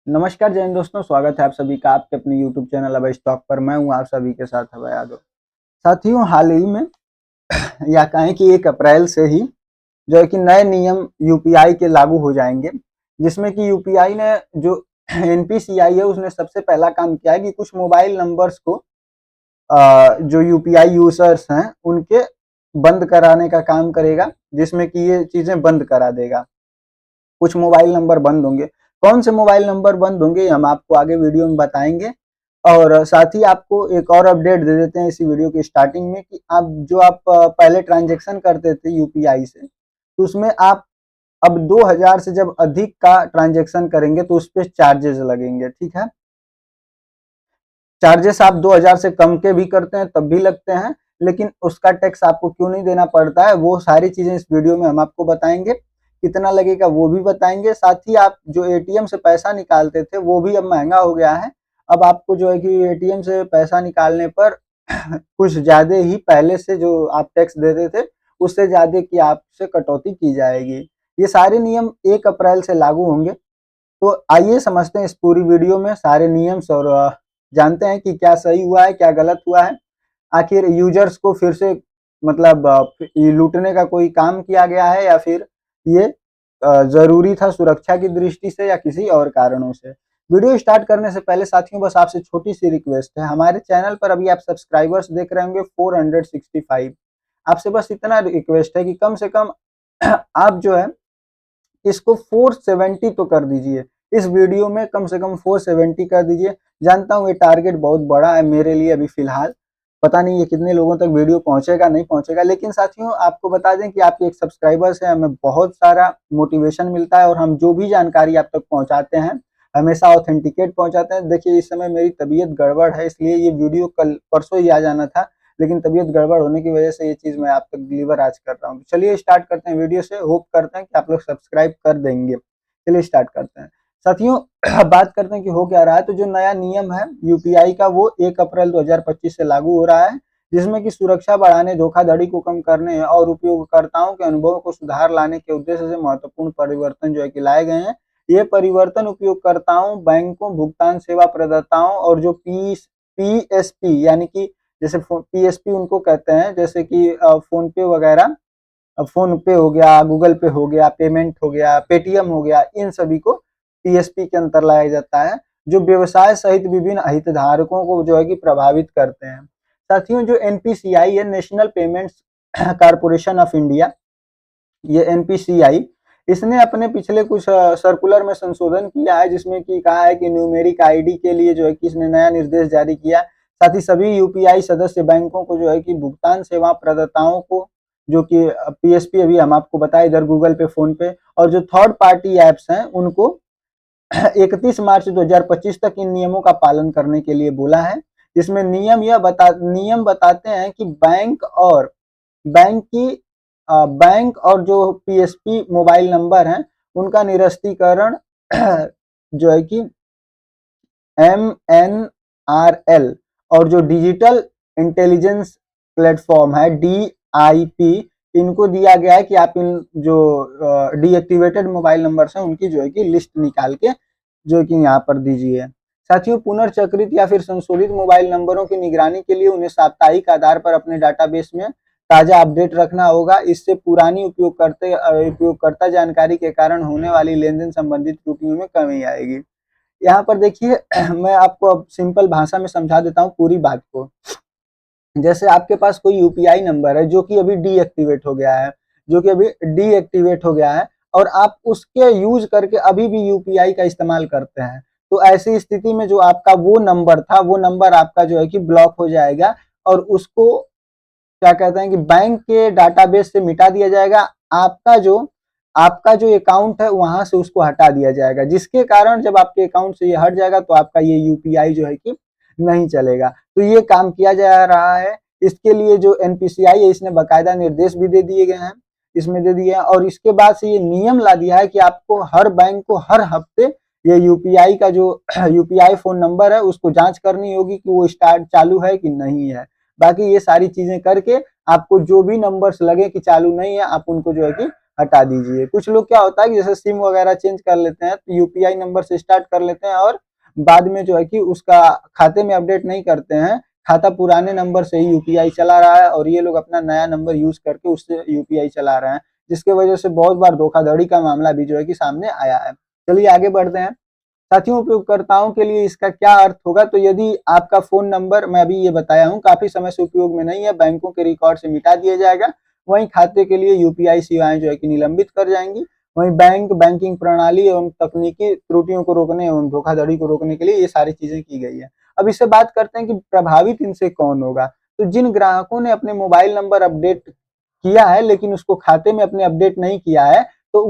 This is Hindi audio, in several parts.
नमस्कार जय हिंद दोस्तों, स्वागत है आप सभी का आपके अपने YouTube चैनल अभय स्टॉक पर। मैं हूं आप सभी के साथ अभय यादव। साथियों, हाल ही में या कहें कि 1 अप्रैल से ही जो है कि नए नियम यूपीआई के लागू हो जाएंगे, जिसमें कि यूपीआई ने जो एनपीसीआई है उसने सबसे पहला काम किया है कि कुछ मोबाइल नंबर्स को जो यूपीआई यूजर्स हैं उनके बंद कराने का काम करेगा, जिसमें कि ये चीजें बंद करा देगा। कुछ मोबाइल नंबर बंद होंगे। कौन से मोबाइल नंबर बंद होंगे हम आपको आगे वीडियो में बताएंगे। और साथ ही आपको एक और अपडेट दे देते हैं इसी वीडियो की स्टार्टिंग में कि आप पहले ट्रांजैक्शन करते थे यूपीआई से, तो उसमें आप अब 2000 से जब अधिक का ट्रांजैक्शन करेंगे तो उस पर चार्जेस लगेंगे। ठीक है, चार्जेस आप 2000 से कम के भी करते हैं तब भी लगते हैं, लेकिन उसका टैक्स आपको क्यों नहीं देना पड़ता है वो सारी चीजें इस वीडियो में हम आपको बताएंगे। कितना लगेगा वो भी बताएंगे। साथ ही आप जो एटीएम से पैसा निकालते थे वो भी अब महंगा हो गया है। अब आपको जो है कि एटीएम से पैसा निकालने पर कुछ ज्यादा ही पहले से जो आप टैक्स देते थे उससे ज्यादा की आपसे कटौती की जाएगी। ये सारे नियम 1 अप्रैल से लागू होंगे। तो आइए समझते हैं इस पूरी वीडियो में सारे नियम और जानते हैं कि क्या सही हुआ है क्या गलत हुआ है। आखिर यूजर्स को फिर से मतलब ये लूटने का कोई काम किया गया है या फिर ये जरूरी था सुरक्षा की दृष्टि से या किसी और कारणों से। वीडियो स्टार्ट करने से पहले साथियों बस आपसे छोटी सी रिक्वेस्ट है, हमारे चैनल पर अभी आप सब्सक्राइबर्स देख रहे होंगे 465। आपसे बस इतना रिक्वेस्ट है कि कम से कम आप जो है इसको 470 तो कर दीजिए। इस वीडियो में कम से कम 470 कर दीजिए। जानता हूँ ये टारगेट बहुत बड़ा है मेरे लिए अभी फिलहाल, पता नहीं ये कितने लोगों तक वीडियो पहुंचेगा नहीं पहुंचेगा, लेकिन साथियों आपको बता दें कि आपके एक सब्सक्राइबर से हमें बहुत सारा मोटिवेशन मिलता है और हम जो भी जानकारी आप तक पहुंचाते हैं हमेशा ऑथेंटिकेट पहुंचाते हैं। देखिए इस समय मेरी तबीयत गड़बड़ है, इसलिए ये वीडियो कल परसों ही आ जाना था, लेकिन तबीयत गड़बड़ होने की वजह से ये चीज मैं आप तक डिलीवर आज कर रहा हूँ। चलिए स्टार्ट करते हैं वीडियो से। होप करते हैं कि आप लोग सब्सक्राइब कर देंगे। चलिए स्टार्ट करते हैं साथियों। बात करते हैं कि हो क्या रहा है। तो जो नया नियम है यूपीआई का वो 1 अप्रैल 2025 से लागू हो रहा है, जिसमें कि सुरक्षा बढ़ाने, धोखाधड़ी को कम करने और उपयोगकर्ताओं के अनुभव को सुधार लाने के उद्देश्य से महत्वपूर्ण परिवर्तन जो है कि लाए गए हैं। ये परिवर्तन उपयोगकर्ताओं, बैंकों, भुगतान सेवा प्रदाताओं और जो पीएसपी यानी कि जैसे पीएसपी उनको कहते हैं, जैसे कि फोन पे वगैरह, फोन पे हो गया, गूगल पे हो गया, पेमेंट हो गया, पेटीएम हो गया, इन सभी को पीएसपी के अंतर लाया जाता है, जो व्यवसाय सहित विभिन्न हितधारकों को जो है कि प्रभावित करते हैं। साथियों जो एनपीसीआई है, national payments corporation of India, ये एनपीसीआई इसने अपने पिछले कुछ सर्कुलर में संशोधन किया है, जिसमें कि कहा है कि न्यूमेरिक आईडी के लिए जो है कि इसने नया निर्देश जारी किया। साथ ही सभी यूपीआई सदस्य बैंकों को जो है कि भुगतान सेवा प्रदाताओं को, जो कि पीएसपी अभी हम आपको बताए इधर गूगल पे, फोन पे, और जो थर्ड पार्टी एप्स हैं उनको 31 मार्च 2025 तक इन नियमों का पालन करने के लिए बोला है। इसमें नियम बताते हैं कि बैंक और जो पीएसपी मोबाइल नंबर हैं उनका निरस्तीकरण जो है कि एमएनआरएल और जो डिजिटल इंटेलिजेंस प्लेटफॉर्म है डीआईपी, इनको दिया गया है कि आप इन जो डीएक्टिवेटेड मोबाइल नंबर्स हैं उनकी जो है कि लिस्ट निकाल के जो कि यहाँ पर दीजिए। साथियों पुनर्चक्रित या फिर संशोधित मोबाइल नंबरों की निगरानी के लिए उन्हें साप्ताहिक आधार पर अपने डाटाबेस में ताजा अपडेट रखना होगा। इससे पुरानी उपयोगकर्ता जानकारी के कारण होने वाली लेन देन संबंधित त्रुटियों में कमी आएगी। यहाँ पर देखिए मैं आपको अब सिंपल भाषा में समझा देता हूँ पूरी बात को। जैसे आपके पास कोई यूपीआई नंबर है जो कि अभी डीएक्टिवेट हो गया है, और आप उसके यूज करके अभी भी यूपीआई का इस्तेमाल करते हैं, तो ऐसी स्थिति में जो आपका वो नंबर था वो नंबर आपका जो है कि ब्लॉक हो जाएगा और उसको क्या कहते हैं कि बैंक के डाटाबेस से मिटा दिया जाएगा। आपका जो अकाउंट है वहां से उसको हटा दिया जाएगा, जिसके कारण जब आपके अकाउंट से ये हट जाएगा तो आपका ये यूपीआई जो है कि नहीं चलेगा। तो ये काम किया जा रहा है। इसके लिए जो एनपीसीआई है इसने बाकायदा निर्देश भी दे दिए गए हैं, इसमें दे दिए हैं, और इसके बाद से ये नियम ला दिया है कि आपको हर बैंक को हर हफ्ते ये यूपीआई का जो यूपीआई फोन नंबर है उसको जांच करनी होगी कि वो स्टार्ट चालू है कि नहीं है। बाकी ये सारी चीजें करके आपको जो भी नंबर्स लगे कि चालू नहीं है आप उनको जो है कि हटा दीजिए। कुछ लोग क्या होता है कि जैसे सिम वगैरह चेंज कर लेते हैं तो यूपीआई नंबर से स्टार्ट कर लेते हैं और बाद में जो है कि उसका खाते में अपडेट नहीं करते हैं, खाता पुराने नंबर से ही यूपीआई चला रहा है और ये लोग अपना नया नंबर यूज करके उससे यूपीआई चला रहे हैं, जिसके वजह से बहुत बार धोखाधड़ी का मामला भी जो है कि सामने आया है। चलिए आगे बढ़ते हैं। साथियों, उपयोगकर्ताओं के लिए इसका क्या अर्थ होगा, तो यदि आपका फोन नंबर मैं अभी ये बताया हूँ काफी समय से उपयोग में नहीं है, बैंकों के रिकॉर्ड से मिटा दिया जाएगा। वहीं खाते के लिए यूपीआई सेवाएं जो है कि निलंबित कर जाएंगी। वहीं बैंकिंग प्रणाली एवं तकनीकी त्रुटियों को रोकने एवं धोखाधड़ी को रोकने के लिए ये सारी चीजें की गई है। अब इससे बात करते हैं कि प्रभावित इनसे कौन होगा। तो जिन ग्राहकों ने अपने मोबाइल नंबर अपडेट किया है लेकिन उसको खाते में अपने अपडेट नहीं किया है, तो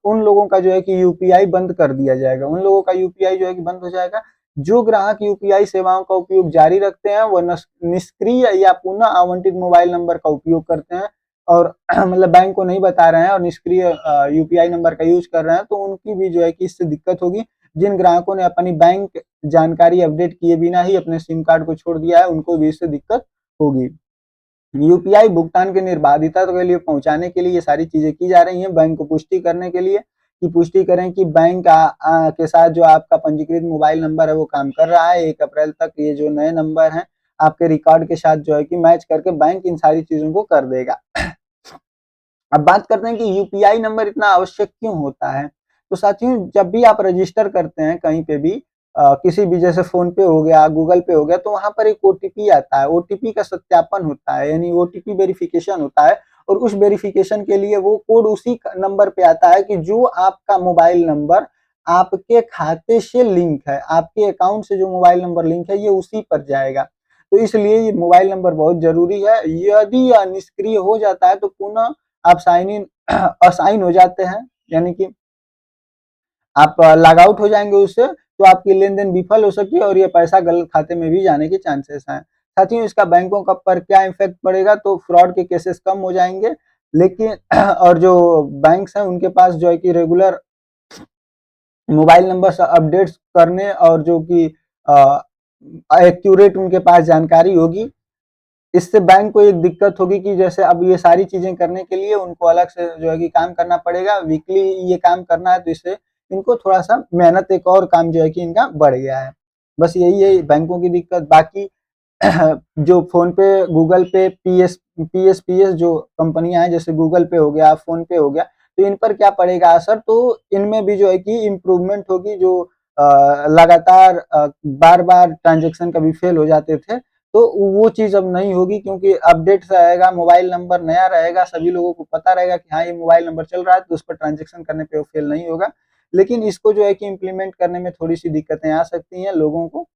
उन लोगों का जो है कि यूपीआई बंद कर दिया जाएगा, उन लोगों का यूपीआई जो है कि बंद हो जाएगा। जो ग्राहक यूपीआई सेवाओं का उपयोग जारी रखते हैं वह निष्क्रिय या पुनः आवंटित मोबाइल नंबर का उपयोग करते हैं और मतलब बैंक को नहीं बता रहे हैं और निष्क्रिय यूपीआई नंबर का यूज कर रहे हैं, तो उनकी भी जो है कि इससे दिक्कत होगी। जिन ग्राहकों ने अपनी बैंक जानकारी अपडेट किए बिना ही अपने सिम कार्ड को छोड़ दिया है उनको भी इससे दिक्कत होगी। यूपीआई भुगतान की निर्बाधिता के लिए पहुंचाने के लिए ये सारी चीजें की जा रही हैं। बैंक को पुष्टि करने के लिए कि पुष्टि करें कि बैंक के साथ जो आपका पंजीकृत मोबाइल नंबर है वो काम कर रहा है। 1 अप्रैल तक ये जो नए नंबर हैं आपके रिकॉर्ड के साथ जो है कि मैच करके बैंक इन सारी चीजों को कर देगा। अब बात करते हैं कि यूपीआई नंबर इतना आवश्यक क्यों होता है। तो साथियों, जब भी आप रजिस्टर करते हैं कहीं पे भी किसी भी, जैसे फोन पे हो गया, गूगल पे हो गया, तो वहां पर एक ओटीपी आता है। ओटीपी का सत्यापन होता है, यानी ओटीपी वेरिफिकेशन होता है और उस वेरिफिकेशन के लिए वो कोड उसी नंबर पे आता है कि जो आपका मोबाइल नंबर आपके खाते से लिंक है, आपके अकाउंट से जो मोबाइल नंबर लिंक है ये उसी पर जाएगा। तो इसलिए ये मोबाइल नंबर बहुत जरूरी है। यदि यह निष्क्रिय हो जाता है तो पुनः आप साइन इन असाइन हो जाते हैं, यानी कि आप लॉग आउट हो जाएंगे उससे, तो आपकी लेन देन विफल हो सकती है और ये पैसा गलत खाते में भी जाने के चांसेस हैं। साथियों, इसका बैंकों का पर क्या इफेक्ट पड़ेगा, तो फ्रॉड के केसेस कम हो जाएंगे, लेकिन और जो बैंक्स हैं उनके पास जो है कि रेगुलर मोबाइल नंबर से अपडेट्स करने और जो कि एक्यूरेट उनके पास जानकारी होगी। इससे बैंक को एक दिक्कत होगी कि जैसे अब ये सारी चीजें करने के लिए उनको अलग से जो है कि काम करना पड़ेगा, वीकली ये काम करना है, तो इससे इनको थोड़ा सा मेहनत, एक और काम जो है कि इनका बढ़ गया है। बस यही है बैंकों की दिक्कत। बाकी जो फोन पे, गूगल पे, पीएस जो कंपनियां हैं, जैसे गूगल पे हो गया, फोन पे हो गया, तो इन पर क्या पड़ेगा असर, तो इनमें भी जो है कि इम्प्रूवमेंट होगी। जो लगातार बार बार ट्रांजेक्शन कभी फेल हो जाते थे, तो वो चीज अब नहीं होगी, क्योंकि अपडेट रहेगा, मोबाइल नंबर नया रहेगा, सभी लोगों को पता रहेगा कि हाँ ये मोबाइल नंबर चल रहा है, तो उस पर ट्रांजेक्शन करने पे वो फेल नहीं होगा। लेकिन इसको जो है कि इम्प्लीमेंट करने में थोड़ी सी दिक्कतें आ सकती हैं लोगों को।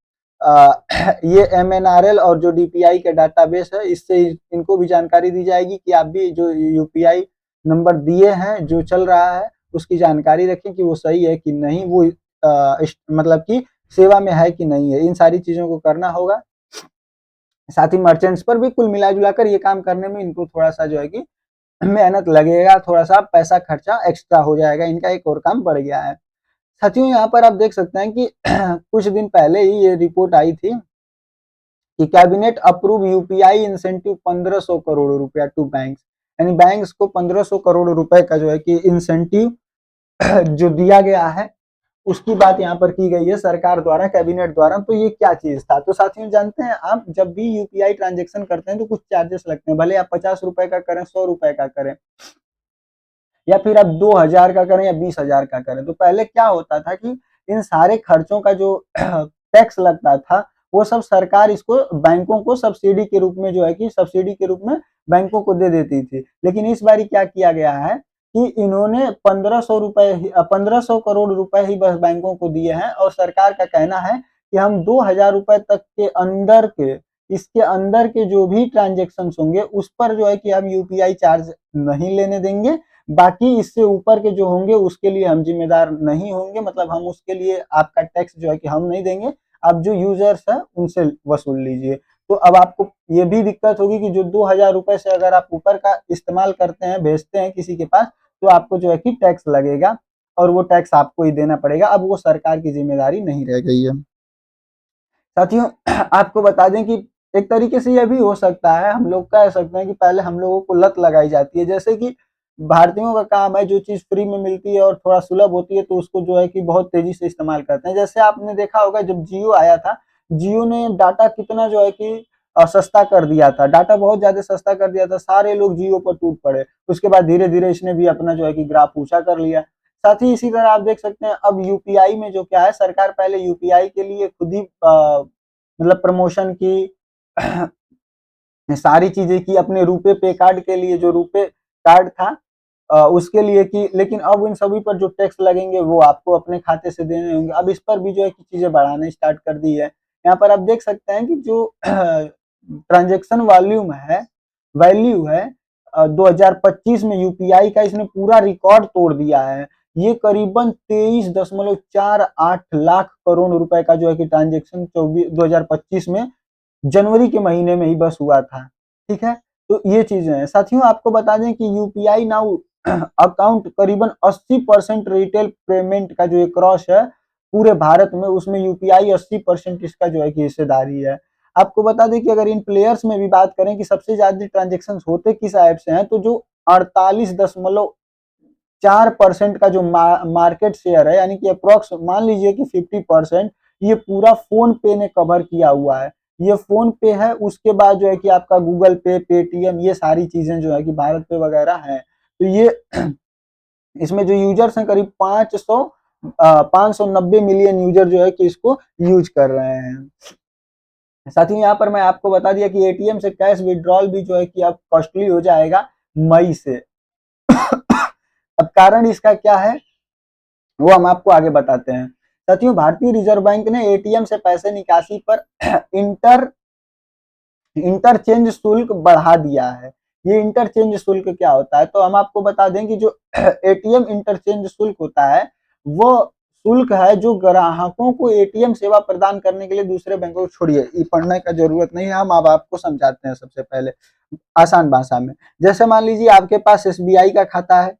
ये एमएनआरएल और जो डीपीआई का डाटाबेस है, इससे इनको भी जानकारी दी जाएगी कि आप भी जो यूपीआई नंबर दिए हैं जो चल रहा है उसकी जानकारी रखें कि वो सही है कि नहीं, वो मतलब कि सेवा में है कि नहीं है। इन सारी चीजों को करना होगा। साथ ही मर्चेंट्स पर भी कुल मिला जुला कर ये काम करने में इनको थोड़ा सा जो है कि मेहनत लगेगा, थोड़ा सा पैसा खर्चा एक्स्ट्रा हो जाएगा, इनका एक और काम बढ़ गया है। साथियों, यहाँ पर आप देख सकते हैं कि कुछ दिन पहले ही ये रिपोर्ट आई थी कि cabinet approve UPI incentive 1500 crore रुपया टू बैंक्स, यानी बैंक्स को 1500 करोड़ रुपए का जो है कि इंसेंटिव जो दिया गया है उसकी बात यहाँ पर की गई है सरकार द्वारा, कैबिनेट द्वारा। तो ये क्या चीज था, तो साथियों जानते हैं, आप जब भी यूपीआई ट्रांजेक्शन करते हैं तो कुछ चार्जेस लगते हैं, भले आप 50 रुपए का करें, 100 रुपए का करें, या फिर आप 2000 का करें या 20,000 का करें। तो पहले क्या होता था कि इन सारे खर्चों का जो टैक्स लगता था वो सब सरकार इसको बैंकों को सब्सिडी के रूप में जो है कि सब्सिडी के रूप में बैंकों को दे देती थी। लेकिन इस बारी क्या किया गया है कि इन्होंने 1500 करोड़ रुपए ही बस बैंकों को दिए हैं और सरकार का कहना है कि हम 2000 रुपए तक के अंदर के, इसके अंदर के जो भी ट्रांजेक्शन होंगे उस पर जो है कि हम यूपीआई चार्ज नहीं लेने देंगे। बाकी इससे ऊपर के जो होंगे उसके लिए हम जिम्मेदार नहीं होंगे, मतलब हम उसके लिए आपका टैक्स जो है कि हम नहीं देंगे, आप जो यूजर्स है उनसे वसूल लीजिए। तो अब आपको ये भी दिक्कत होगी कि जो 2000 रुपए से अगर आप ऊपर का इस्तेमाल करते हैं, भेजते हैं किसी के पास, तो आपको जो है कि टैक्स लगेगा और वो टैक्स आपको ही देना पड़ेगा। अब वो सरकार की जिम्मेदारी नहीं रह गई है। साथियों, आपको बता दें कि एक तरीके से यह भी हो सकता है, हम लोग कह सकते हैं कि पहले हम लोगों को लत लगाई जाती है, जैसे कि भारतीयों का काम है जो चीज फ्री में मिलती है और थोड़ा सुलभ होती है तो उसको जो है कि बहुत तेजी से इस्तेमाल करते हैं। जैसे आपने देखा होगा जब जियो आया था, जियो ने डाटा कितना जो है कि सस्ता कर दिया था, डाटा बहुत ज्यादा सस्ता कर दिया था, सारे लोग जियो पर टूट पड़े। उसके बाद धीरे धीरे इसने भी अपना जो है कि ग्राफ ऊंचा कर लिया। साथ ही इसी तरह आप देख सकते हैं अब यूपीआई में जो क्या है, सरकार पहले यूपीआई के लिए खुद ही मतलब प्रमोशन की सारी चीजें की, अपने रुपे पे कार्ड के लिए जो रुपे कार्ड था उसके लिए की, लेकिन अब इन सभी पर जो टैक्स लगेंगे वो आपको अपने खाते से देने होंगे। अब इस पर भी जो है कि चीजें बढ़ाने स्टार्ट कर दी है। यहाँ पर आप देख सकते हैं कि जो ट्रांजेक्शन वॉल्यूम है, वैल्यू है 2025 में यूपीआई का इसने पूरा रिकॉर्ड तोड़ दिया है। ये करीबन 23.48 लाख करोड़ रुपए का जो है कि ट्रांजेक्शन 2025 में जनवरी के महीने में ही बस हुआ था। ठीक है, तो ये चीजें हैं। साथियों आपको बता दें कि यूपीआई नाउ अकाउंट करीबन 80% रिटेल पेमेंट का जो ये क्रॉस है पूरे भारत में, उसमें यूपीआई 80% इसका जो है कि हिस्सेदारी है। आपको बता दें कि अगर इन प्लेयर्स में भी बात करें कि सबसे ज्यादा ट्रांजेक्शन होते किस ऐप से हैं, तो जो 48.4% का जो मार्केट शेयर है, यानी कि अप्रोक्स मान लीजिए कि 50%, ये पूरा फोन पे ने कवर किया हुआ है। ये फोन पे है, उसके बाद जो है कि आपका गूगल पे, पेटीएम, ये सारी चीजें जो है कि भारत पे वगैरह हैं। तो ये इसमें जो यूजर्स हैं करीब 590 मिलियन यूजर जो है कि इसको यूज कर रहे हैं। साथ ही यहाँ पर मैं आपको बता दिया कि एटीएम से कैश विड्रॉल भी जो है कि अब कॉस्टली हो जाएगा मई से। अब कारण इसका क्या है वो हम आपको आगे बताते हैं। साथियों भारतीय रिजर्व बैंक ने एटीएम से पैसे निकासी पर इंटरचेंज शुल्क बढ़ा दिया है। ये इंटरचेंज शुल्क क्या होता है, तो हम आपको बता दें कि जो एटीएम इंटरचेंज शुल्क होता है वो शुल्क है जो ग्राहकों को एटीएम सेवा प्रदान करने के लिए दूसरे बैंकों को, छोड़िए ये पढ़ने का जरूरत नहीं है, हम अब आपको समझाते हैं सबसे पहले आसान भाषा में। जैसे मान लीजिए आपके पास एसबीआई का खाता है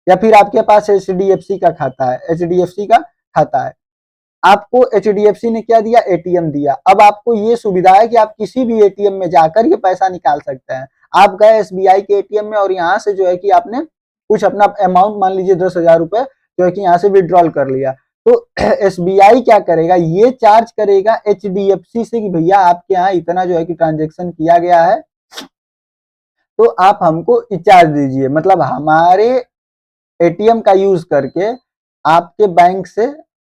या फिर आपके पास एचडीएफसी का खाता है, एचडीएफसी का खाता है, आपको एचडीएफसी ने क्या दिया, एटीएम दिया। अब आपको ये सुविधा है कि आप किसी भी एटीएम में जाकर ये पैसा निकाल सकते हैं। आप गए एसबीआई के एटीएम में और यहाँ से जो है कि आपने कुछ अपना अमाउंट मान लीजिए 10,000 रुपए जो है कि यहाँ से विड्रॉल कर लिया, तो एसबीआई क्या करेगा, ये चार्ज करेगा एचडीएफसी से कि भैया आपके यहाँ इतना जो है कि ट्रांजेक्शन किया गया है तो आप हमको चार्ज दीजिए, मतलब हमारे एटीएम का यूज करके आपके बैंक से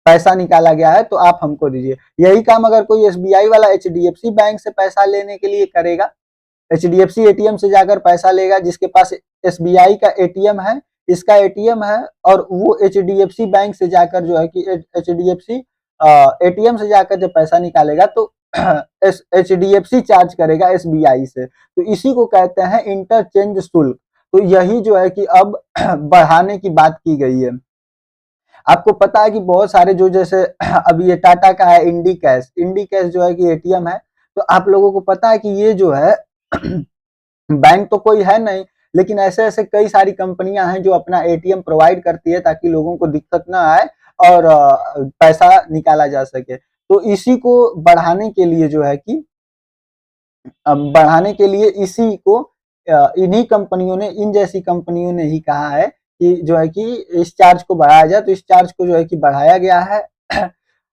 पैसा निकाला गया है तो आप हमको दीजिए। यही काम अगर कोई एसबीआई वाला एचडीएफसी बैंक से पैसा लेने के लिए करेगा, एचडीएफसी एटीएम से जाकर पैसा लेगा, जिसके पास एसबीआई का एटीएम है, इसका एटीएम है, और वो एचडीएफसी बैंक से जाकर जो है कि एचडीएफसी एटीएम से जाकर जब पैसा निकालेगा तो एचडीएफसी चार्ज करेगा एसबीआई से, तो इसी को कहते हैं इंटरचेंज शुल्क। तो यही जो है कि अब बढ़ाने की बात की गई है। आपको पता है कि बहुत सारे जो जैसे अब ये टाटा का है इंडी कैश, इंडी कैश जो है कि एटीएम है, तो आप लोगों को पता है कि ये जो है बैंक तो कोई है नहीं, लेकिन ऐसे ऐसे कई सारी कंपनियां हैं जो अपना एटीएम प्रोवाइड करती है ताकि लोगों को दिक्कत ना आए और पैसा निकाला जा सके। तो इसी को बढ़ाने के लिए जो है कि बढ़ाने के लिए इसी को इन्हीं कंपनियों ने, इन जैसी कंपनियों ने ही कहा है कि जो है कि इस चार्ज को बढ़ाया जाए, तो इस चार्ज को जो है कि बढ़ाया गया है।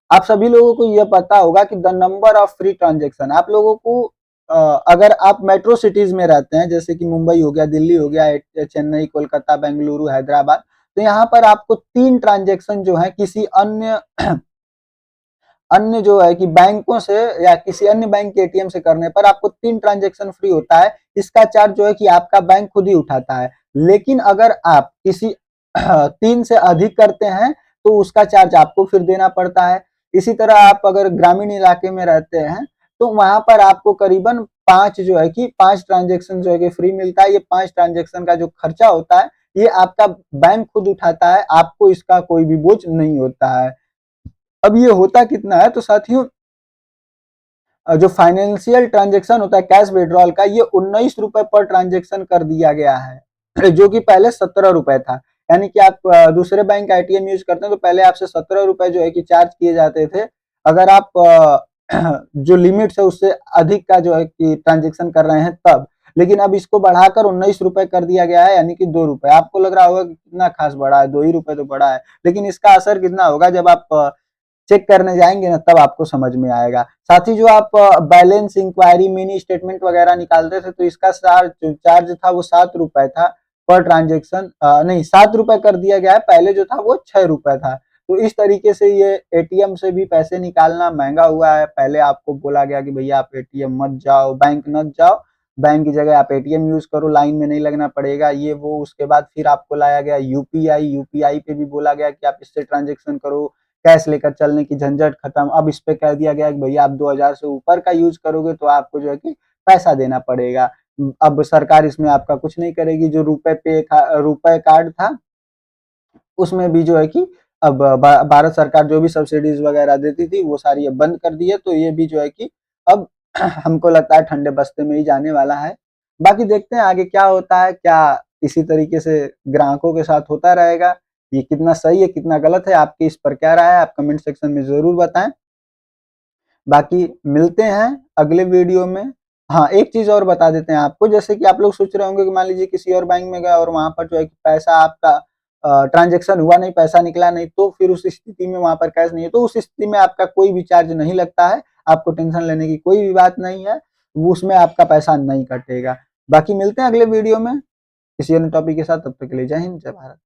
आप सभी लोगों को यह पता होगा कि the number of free transaction, आप लोगों को अगर आप मेट्रो सिटीज में रहते हैं जैसे कि मुंबई हो गया, दिल्ली हो गया, चेन्नई, कोलकाता, बेंगलुरु, हैदराबाद, तो यहाँ पर आपको 3 ट्रांजेक्शन जो है किसी अन्य अन्य जो है कि बैंकों से या किसी अन्य बैंक के एटीएम से करने पर आपको 3 ट्रांजेक्शन फ्री होता है। इसका चार्ज जो है कि आपका बैंक खुद ही उठाता है। लेकिन अगर आप किसी 3 से अधिक करते हैं तो उसका चार्ज आपको फिर देना पड़ता है। इसी तरह आप अगर ग्रामीण इलाके में रहते हैं तो वहां पर आपको करीबन 5 जो है कि 5 ट्रांजेक्शन जो है कि फ्री मिलता है। ये 5 ट्रांजेक्शन का जो खर्चा होता है ये आपका बैंक खुद उठाता है, आपको इसका कोई भी बोझ नहीं होता है। अब ये होता कितना है, तो साथियों जो फाइनेंशियल ट्रांजेक्शन होता है कैश विड्रॉल का, ये 19 रुपए पर ट्रांजेक्शन कर दिया गया है, जो कि पहले 17 रुपए था। यानी कि आप दूसरे बैंक का एटीएम यूज करते हैं तो पहले आपसे 17 रुपए जो है कि चार्ज किए जाते थे, अगर आप जो लिमिट है उससे अधिक का जो है कि ट्रांजेक्शन कर रहे हैं तब। लेकिन अब इसको बढ़ाकर 19 रुपए कर दिया गया है, यानी कि 2 रुपए। आपको लग रहा होगा कि कितना खास बढ़ा है, 2 ही रुपए तो बढ़ा है, लेकिन इसका असर कितना होगा जब आप चेक करने जाएंगे ना, तब आपको समझ में आएगा। साथ ही जो आप बैलेंस इंक्वायरी मिनी स्टेटमेंट वगैरह निकालते थे, तो इसका चार्ज था वो 7 रुपए था पर ट्रांजेक्शन, नहीं 7 रुपए कर दिया गया है, पहले जो था वो 6 रुपए था। तो इस तरीके से ये एटीएम से भी पैसे निकालना महंगा हुआ है। पहले आपको बोला गया कि भैया आप एटीएम मत जाओ, बैंक मत जाओ, बैंक की जगह आप एटीएम यूज करो, लाइन में नहीं लगना पड़ेगा, ये वो। उसके बाद फिर आपको लाया गया यूपीआई, यूपीआई पे भी बोला गया कि आप इससे ट्रांजेक्शन करो, कैश लेकर चलने की झंझट खत्म। अब इस पे कह दिया गया कि भैया आप 2000 से ऊपर का यूज करोगे तो आपको जो है कि पैसा देना पड़ेगा। अब सरकार इसमें आपका कुछ नहीं करेगी। जो रुपए कार्ड था उसमें भी जो है कि अब भारत सरकार जो भी सब्सिडीज वगैरह देती थी वो सारी अब बंद कर दी है। तो ये भी जो है कि अब हमको लगता है ठंडे बस्ते में ही जाने वाला है। बाकी देखते हैं आगे क्या होता है, क्या इसी तरीके से ग्राहकों के साथ होता रहेगा, ये कितना सही है कितना गलत है, आपकी इस पर क्या राय है, आप कमेंट सेक्शन में जरूर बताएं। बाकी मिलते हैं अगले वीडियो में। हाँ, एक चीज और बता देते हैं आपको, जैसे कि आप लोग सोच रहे होंगे कि मान लीजिए किसी और बैंक में गए और वहां पर जो है कि पैसा आपका ट्रांजेक्शन हुआ नहीं, पैसा निकला नहीं, तो फिर उस स्थिति में वहां पर कैश नहीं है, तो उस स्थिति में आपका कोई भी चार्ज नहीं लगता है, आपको टेंशन लेने की कोई भी बात नहीं है, उसमें आपका पैसा नहीं कटेगा। बाकी मिलते हैं अगले वीडियो में किसी अन्य टॉपिक के साथ, तब तक के लिए जय हिंद जय भारत।